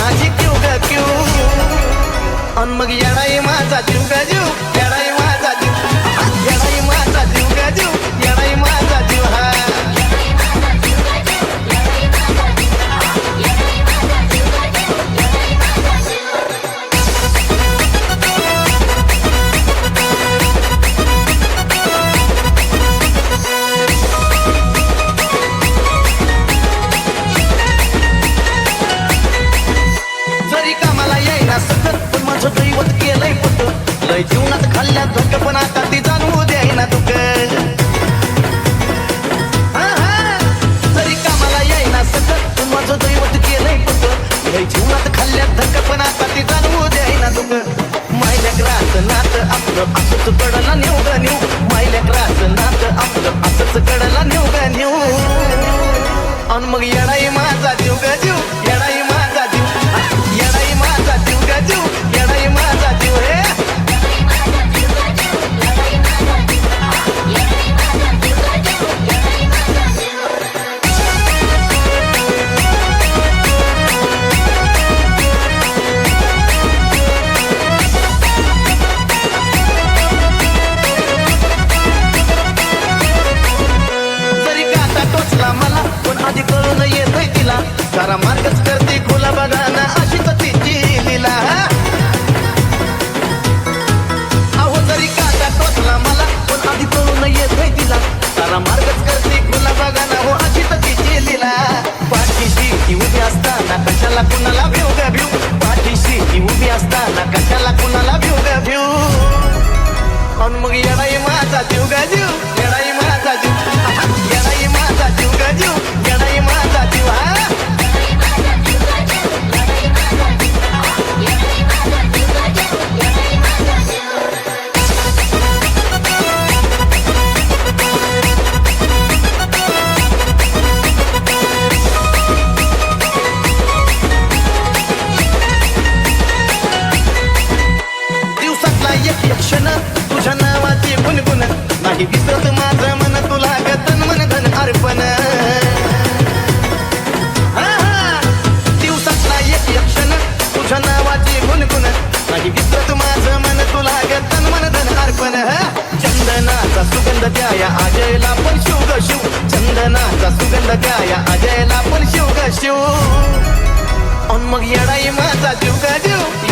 माझी क्यू ग क्यू अन मग येडाई माझा जीव ग जीव येडाई माझा जीव येडाई माझा जीव ग जीव येडाई माझा जीव हा दैवत केलंय पुत लय जीवनात खाल्ल्या धोक पण आता ती जाणवू द्यायना दुःख जरी कामाला येईना सतत पण माझं दैवत केलंय पुत लय जीवनात खाल्ल्या धोक पण आता ती जाणवू द्यायना दुःख मायल्या ग्रास नात आपलं असंच कडला नेऊ ग नेऊ मायल्या ग्रास नात आपलं असंच कडला नेऊ ग नेऊ अन मग येडाई माझा जीव ग जीव येडाई माझा जीव येडाई माझा जीव ग जीव येडाई माझा जीव हे जरी काटा टोचला मला पण आधी कळून येतोय तिला सारा मार्गच करते खुला बघा ना अशी तर तिची लीला अहो जरी काटा टोचला मला पण आधी कळून येतोय तिला सारा मार्गच करते खुला बघा ना हो अशी तर तिची लीला पाठीशी ती उभी असताना कशाला कुणाला भिऊ ग भिऊ पाठीशी ती उभी असताना कशाला कुणाला भिऊ ग भिऊ अन मग येडाई माझा जीव ग जीव येडाई माझा जीव येडाई माझा जीव ग जीव येडाई माझा जीव हा दिवसातला एक क्षण तुझ्या नावाची गुणगुण नाही विसरत माझं मन तुला गतन मन धन अर्पण दिवसातला एक क्षण तुझ्या नावाची गुणगुण नाही विसरत माझं मन तुला गतन मन धन अर्पण चंदनाचा सुगंध द्याया अजयला पण शिव ग शिव चंदनाचा सुगंध द्याया अजयला पण शिव ग शिव अन मग येडाई माझा जीव ग जीव